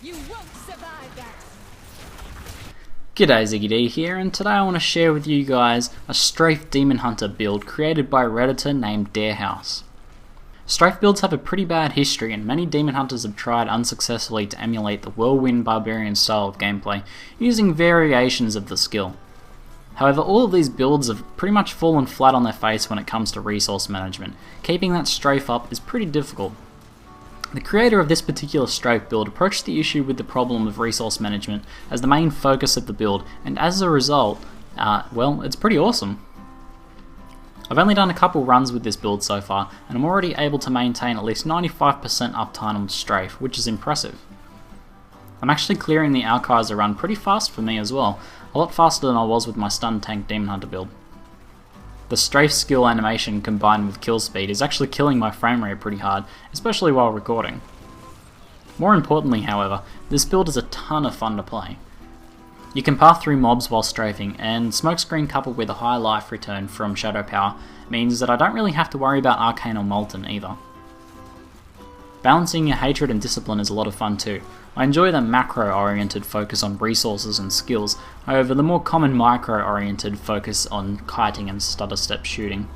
You won't survive that! G'day, ZiggyD here, and today I want to share with you guys a Strafe Demon Hunter build created by Redditor named DareHouse's. Strafe builds have a pretty bad history, and many Demon Hunters have tried unsuccessfully to emulate the Whirlwind Barbarian style of gameplay using variations of the skill. However, all of these builds have pretty much fallen flat on their face when it comes to resource management. Keeping that strafe up is pretty difficult. The creator of this particular strafe build approached the issue with the problem of resource management as the main focus of the build, and as a result, well, it's pretty awesome. I've only done a couple runs with this build so far, and I'm already able to maintain at least 95% uptime on strafe, which is impressive. I'm actually clearing the Alkaiser run pretty fast for me as well, a lot faster than I was with my stun tank Demon Hunter build. The strafe skill animation combined with kill speed is actually killing my frame rate pretty hard, especially while recording. More importantly, however, this build is a ton of fun to play. You can path through mobs while strafing, and Smokescreen coupled with a high life return from Shadow Power means that I don't really have to worry about Arcane or Molten either. Balancing your hatred and discipline is a lot of fun too. I enjoy the macro-oriented focus on resources and skills, however the more common micro-oriented focus on kiting and stutter step shooting.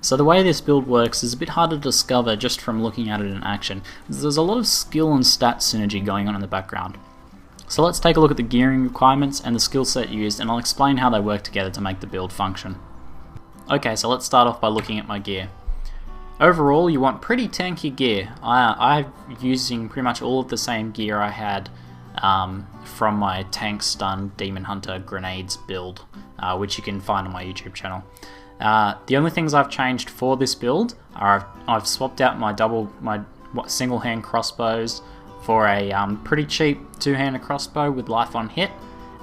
So the way this build works is a bit hard to discover just from looking at it in action, as there's a lot of skill and stat synergy going on in the background. So let's take a look at the gearing requirements and the skill set used, and I'll explain how they work together to make the build function. Okay, so let's start off by looking at my gear. Overall, you want pretty tanky gear. I'm using pretty much all of the same gear I had from my Tank Stun Demon Hunter Grenades build, which you can find on my YouTube channel. The only things I've changed for this build are I've swapped out my single hand crossbows for a pretty cheap two-handed crossbow with life on hit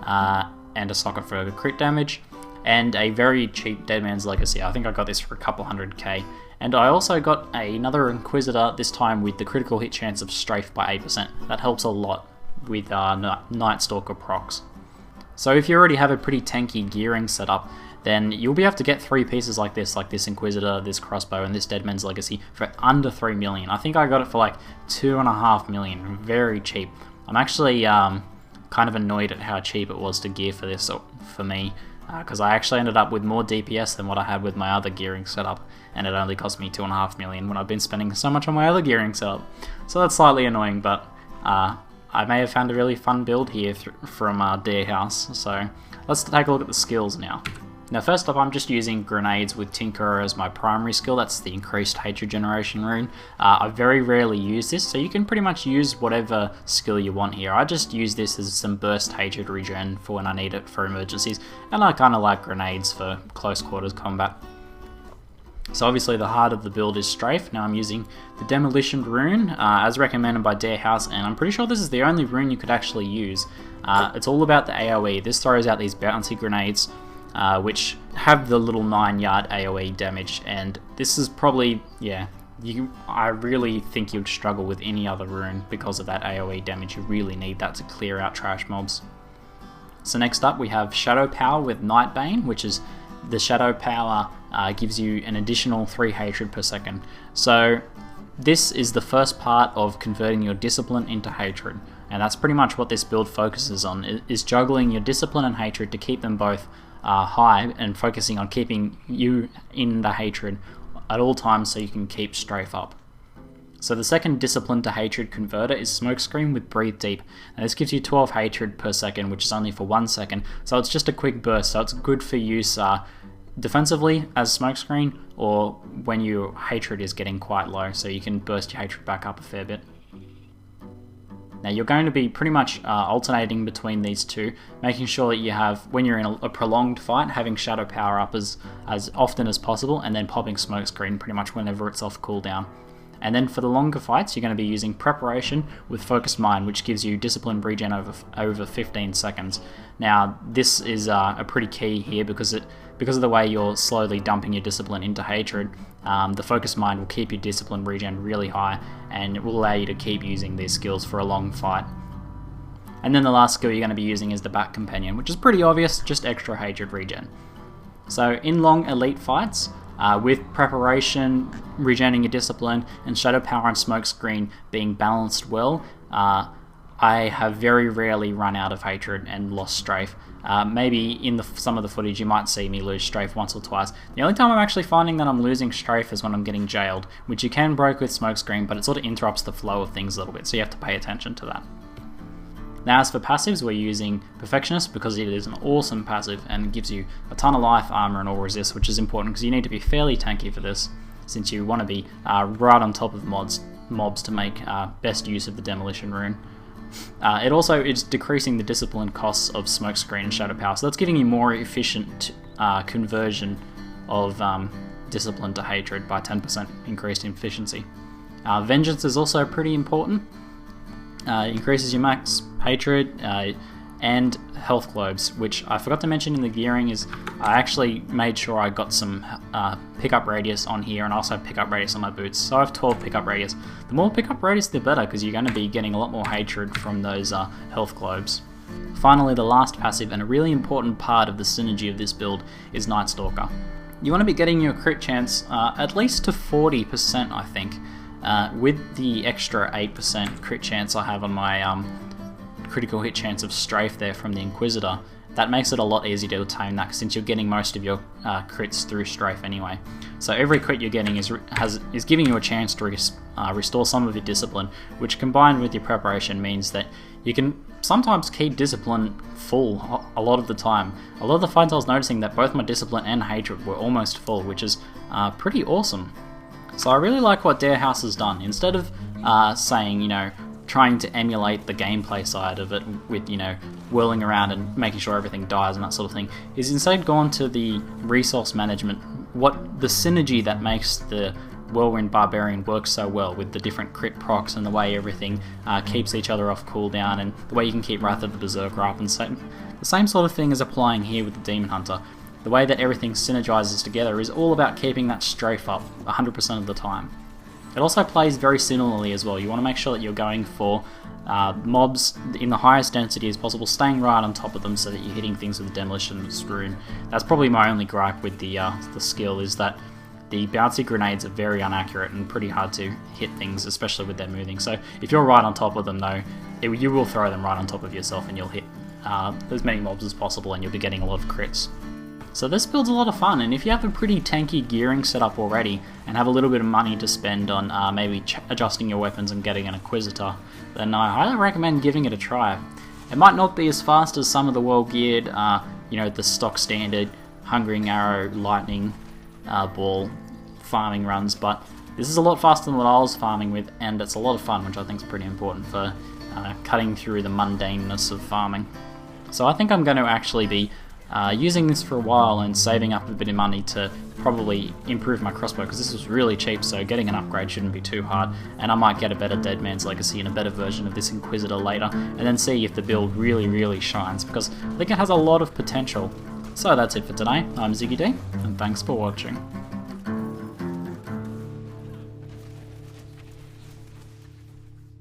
and a socket for crit damage, and a very cheap Deadman's Legacy. I think I got this for a couple $100K. And I also got another Inquisitor, this time with the critical hit chance of strafe by 8%. That helps a lot with Night Stalker procs. So if you already have a pretty tanky gearing setup, then you'll be able to get 3 pieces like this Inquisitor, this crossbow, and this Deadman's Legacy for under 3 million. I think I got it for like 2.5 million, very cheap. I'm actually kind of annoyed at how cheap it was to gear for this for me, because I actually ended up with more DPS than what I had with my other gearing setup, and it only cost me 2.5 million when I've been spending so much on my other gearing setup. So that's slightly annoying, but I may have found a really fun build here from DareHouse. So let's take a look at the skills now. Now first up, I'm just using Grenades with Tinkerer as my primary skill. That's the increased hatred generation rune. I very rarely use this, so you can pretty much use whatever skill you want here. I just use this as some burst hatred regen for when I need it for emergencies, and I kind of like Grenades for close quarters combat. So obviously the heart of the build is strafe. Now I'm using the demolition rune as recommended by DareHouse, and I'm pretty sure this is the only rune you could actually use. It's all about the AoE. This throws out these bouncy grenades, which have the little 9-yard AoE damage, and this is probably, yeah, I really think you'd struggle with any other rune because of that AoE damage. You really need that to clear out trash mobs. So next up we have Shadow Power with Nightbane, which is the Shadow Power gives you an additional 3 hatred per second. So this is the first part of converting your discipline into hatred, and that's pretty much what this build focuses on, is juggling your discipline and hatred to keep them both high, and focusing on keeping you in the hatred at all times so you can keep strafe up. So the second discipline to hatred converter is Smokescreen with Breathe Deep, and this gives you 12 hatred per second, which is only for 1 second, so it's just a quick burst, so it's good for use defensively as Smokescreen, or when your hatred is getting quite low, so you can burst your hatred back up a fair bit. Now you're going to be pretty much alternating between these two, making sure that you have, when you're in a prolonged fight, having Shadow Power up as often as possible, and then popping Smokescreen pretty much whenever it's off cooldown. And then for the longer fights, you're going to be using Preparation with Focused Mind, which gives you Discipline regen over 15 seconds. Now this is a pretty key here because of the way you're slowly dumping your Discipline into hatred. The Focused Mind will keep your Discipline regen really high, and it will allow you to keep using these skills for a long fight. And then the last skill you're going to be using is the Bat Companion, which is pretty obvious, just extra hatred regen. So in long elite fights, with Preparation, regenerating your discipline, and Shadow Power and Smokescreen being balanced well, I have very rarely run out of hatred and lost strafe. Maybe in some of the footage you might see me lose strafe once or twice. The only time I'm actually finding that I'm losing strafe is when I'm getting jailed, which you can break with smokescreen, but it sort of interrupts the flow of things a little bit, so you have to pay attention to that. Now as for passives, we're using Perfectionist because it is an awesome passive and gives you a ton of life, armor, and all resist, which is important because you need to be fairly tanky for this, since you want to be right on top of mobs to make best use of the demolition rune. It also is decreasing the discipline costs of smokescreen and shadow power, so that's giving you more efficient conversion of discipline to hatred by 10% increased efficiency. Vengeance is also pretty important. Increases your max hatred and health globes, which I forgot to mention in the gearing is I actually made sure I got some pickup radius on here and also pickup radius on my boots. So I have 12 pickup radius. The more pickup radius the better, because you're going to be getting a lot more hatred from those health globes. Finally, the last passive and a really important part of the synergy of this build is Night Stalker. You want to be getting your crit chance at least to 40%, I think. With the extra 8% crit chance I have on my critical hit chance of strafe there from the Inquisitor, that makes it a lot easier to attain that since you're getting most of your crits through strafe anyway. So every crit you're getting is giving you a chance to restore some of your discipline, which combined with your preparation means that you can sometimes keep discipline full a lot of the time. A lot of the fights I was noticing that both my discipline and hatred were almost full, which is pretty awesome. So I really like what DareHouse has done. Instead of saying, you know, trying to emulate the gameplay side of it with, you know, whirling around and making sure everything dies and that sort of thing, is instead gone to the resource management, what the synergy that makes the Whirlwind Barbarian work so well with the different crit procs and the way everything keeps each other off cooldown and the way you can keep Wrath of the Berserker up, and the same sort of thing is applying here with the Demon Hunter. The way that everything synergizes together is all about keeping that strafe up 100% of the time. It also plays very similarly as well. You want to make sure that you're going for mobs in the highest density as possible, staying right on top of them so that you're hitting things with the Demolition Rune. That's probably my only gripe with the skill, is that the bouncy grenades are very inaccurate and pretty hard to hit things, especially with their moving. So if you're right on top of them though, you will throw them right on top of yourself and you'll hit as many mobs as possible and you'll be getting a lot of crits. So this build's a lot of fun, and if you have a pretty tanky gearing setup already and have a little bit of money to spend on maybe adjusting your weapons and getting an Inquisitor, then I highly recommend giving it a try. It might not be as fast as some of the well-geared, you know, the stock standard Hungering Arrow, Lightning Ball farming runs, but this is a lot faster than what I was farming with, and it's a lot of fun, which I think is pretty important for cutting through the mundaneness of farming. So I think I'm going to actually be using this for a while and saving up a bit of money to probably improve my crossbow, because this was really cheap, so getting an upgrade shouldn't be too hard, and I might get a better Dead Man's Legacy and a better version of this Inquisitor later, and then see if the build really shines, because I think it has a lot of potential. So that's it for today. I'm ZiggyD, and thanks for watching.